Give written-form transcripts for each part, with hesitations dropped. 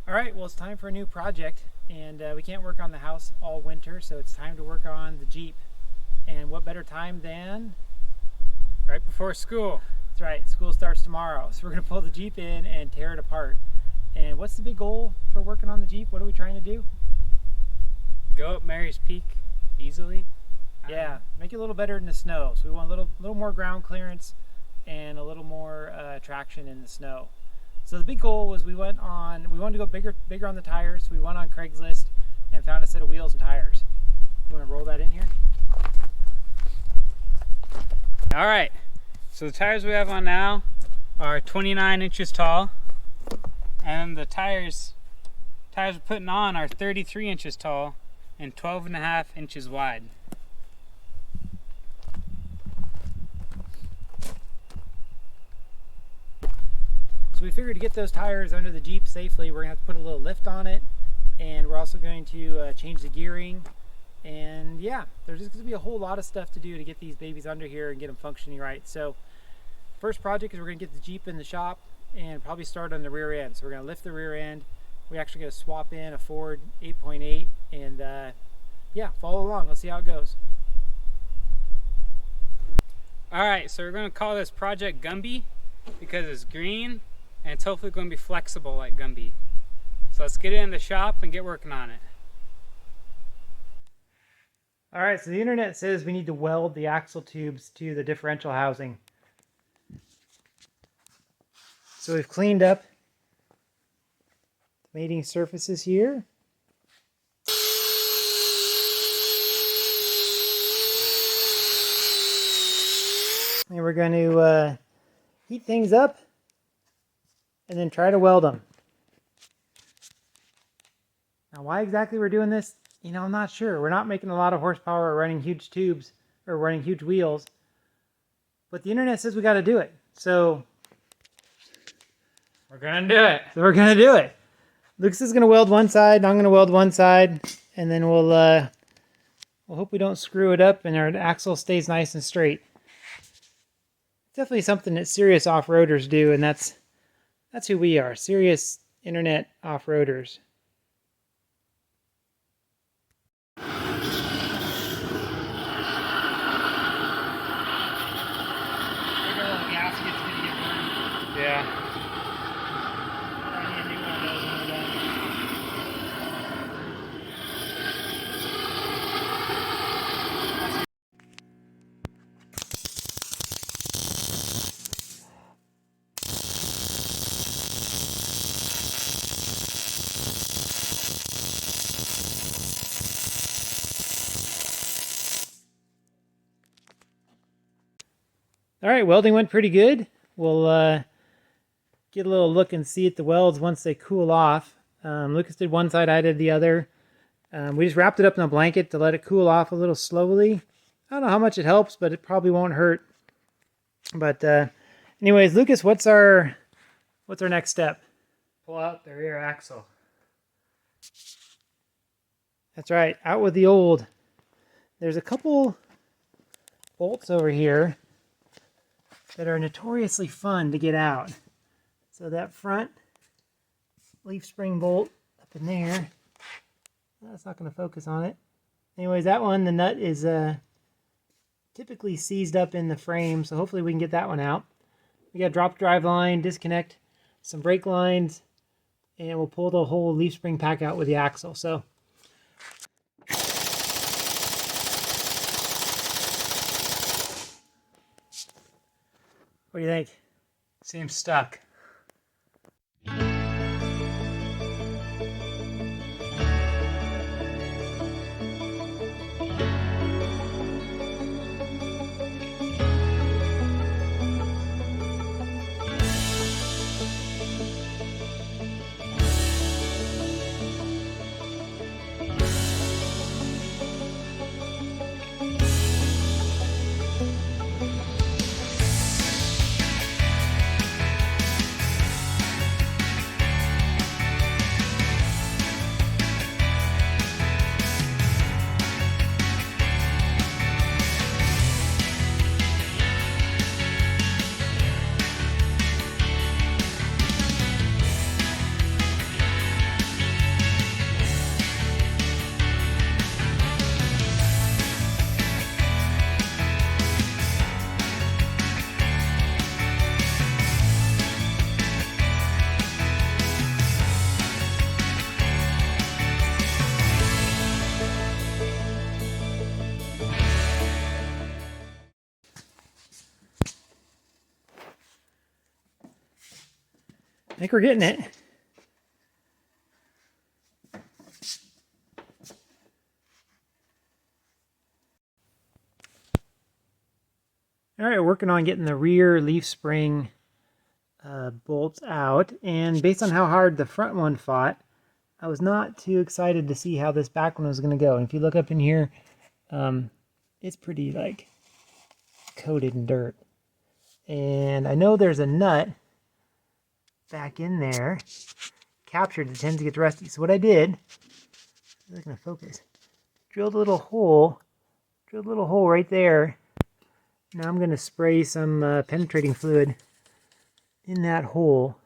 Alright, well it's time for a new project, and we can't work on the house all winter, so it's time to work on the Jeep. And what better time than right before school. That's right, school starts tomorrow. So we're going to pull the Jeep in and tear it apart. And what's the big goal for working on the Jeep? What are we trying to do? Go up Mary's Peak easily. Yeah, make it a little better in the snow. So we want a little more ground clearance and a little more traction in the snow. So the big goal was we wanted to go bigger on the tires. So we went on Craigslist and found a set of wheels and tires. You want to roll that in here? All right, so the tires we have on now are 29 inches tall, and the tires we're putting on are 33 inches tall and 12.5 inches wide. So we figured to get those tires under the Jeep safely, we're going to have to put a little lift on it, and we're also going to change the gearing. And yeah, there's just going to be a whole lot of stuff to do to get these babies under here and get them functioning right. So first project is we're going to get the Jeep in the shop and probably start on the rear end. So we're going to lift the rear end. We're actually going to swap in a Ford 8.8 and yeah, follow along. Let's see how it goes. All right, so we're going to call this project Gumby because it's green and it's hopefully going to be flexible like Gumby. So let's get it in the shop and get working on it. All right, so the internet says we need to weld the axle tubes to the differential housing. So we've cleaned up the mating surfaces here. And we're going to heat things up and then try to weld them. Now, why exactly we're doing this? You know, I'm not sure. We're not making a lot of horsepower or running huge tubes or running huge wheels. But the internet says we got to do it. So we're going to do it. we're going to do it. Lucas is going to weld one side. I'm going to weld one side. And then we'll hope we don't screw it up and our axle stays nice and straight. It's definitely something that serious off-roaders do. And that's who we are. Serious internet off-roaders. Yeah. All right, welding went pretty good. We'll get a little look and see at the welds once they cool off. Lucas did one side, I did the other. We just wrapped it up in a blanket to let it cool off a little slowly. I don't know how much it helps, but it probably won't hurt. But anyways, Lucas, what's our next step? Pull out the rear axle. That's right, out with the old. There's a couple bolts over here that are notoriously fun to get out. So that front leaf spring bolt up in there, that's not going to focus on it. Anyways, that one, the nut is typically seized up in the frame, so hopefully we can get that one out. We got drop drive line, disconnect some brake lines, and we'll pull the whole leaf spring pack out with the axle. So what do you think? Seems stuck. think we're getting it. All right, working on getting the rear leaf spring bolts out, and based on how hard the front one fought, I was not too excited to see how this back one was going to go. And if you look up in here, it's pretty like coated in dirt. And I know there's a nut back in there captured that tends to get rusty. So what I did, I'm going to focus, drilled a little hole right there. Now I'm going to spray some penetrating fluid in that hole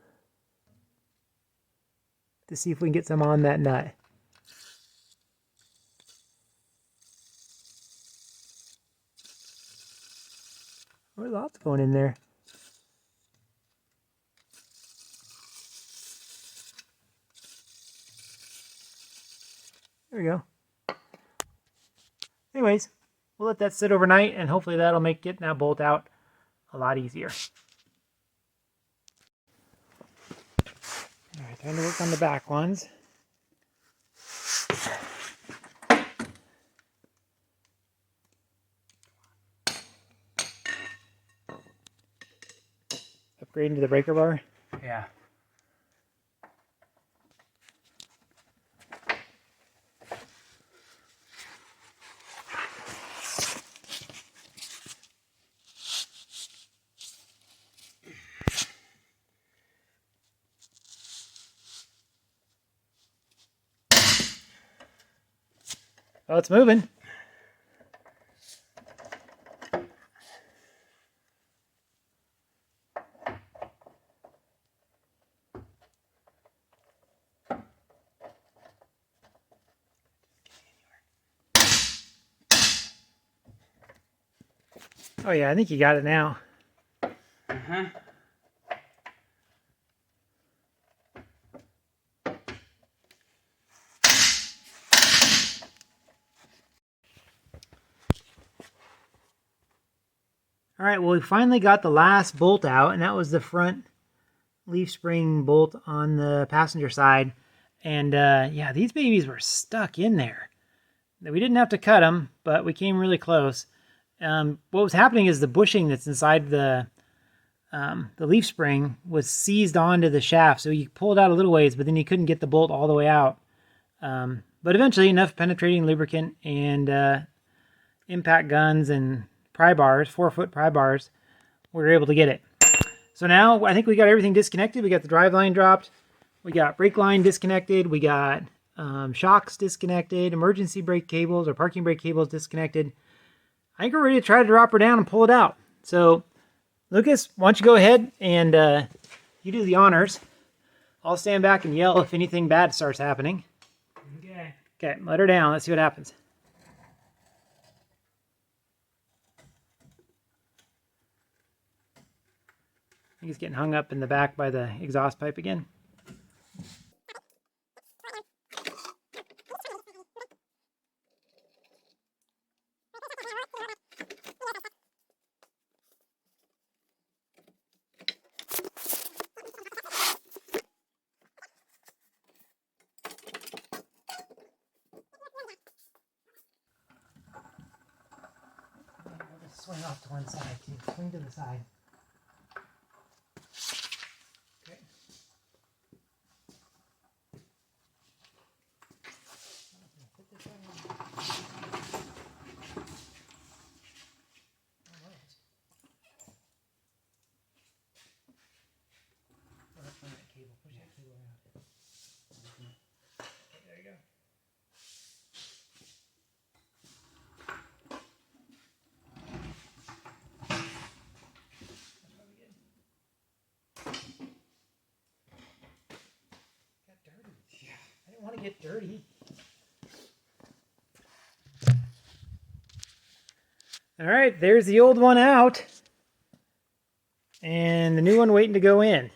to see if we can get some on that nut. There's lots going in there. There we go. Anyways, we'll let that sit overnight, and hopefully that'll make getting that bolt out a lot easier. All right, time to work on the back ones. Upgrading to the breaker bar. Yeah. Oh, it's moving. Oh yeah, I think you got it now. Uh-huh. All right, well, we finally got the last bolt out, and that was the front leaf spring bolt on the passenger side. And yeah, these babies were stuck in there. We didn't have to cut them, but we came really close. What was happening is the bushing that's inside the leaf spring was seized onto the shaft, so you pulled out a little ways, but then you couldn't get the bolt all the way out. But eventually, enough penetrating lubricant and impact guns and pry bars, 4-foot pry bars, we were able to get it. So now I think we got everything disconnected. We got the drive line dropped. We got brake line disconnected. We got shocks disconnected, emergency brake cables or parking brake cables disconnected. I think we're ready to try to drop her down and pull it out. So, Lucas, why don't you go ahead and you do the honors. I'll stand back and yell if anything bad starts happening. Okay. Okay, let her down. Let's see what happens. I think it's getting hung up in the back by the exhaust pipe again. We'll just swing off to one side, too. Swing to the side. Okay. There you go. I didn't want to get dirty. All right, there's the old one out. And the new one waiting to go in.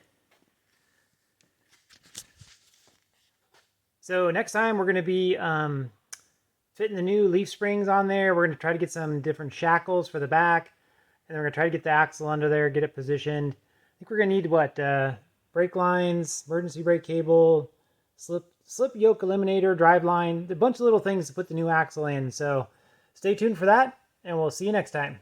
So next time we're going to be fitting the new leaf springs on there. We're going to try to get some different shackles for the back. And then we're going to try to get the axle under there, get it positioned. I think we're going to need, what, brake lines, emergency brake cable, slip yoke eliminator, drive line, a bunch of little things to put the new axle in. So stay tuned for that, and we'll see you next time.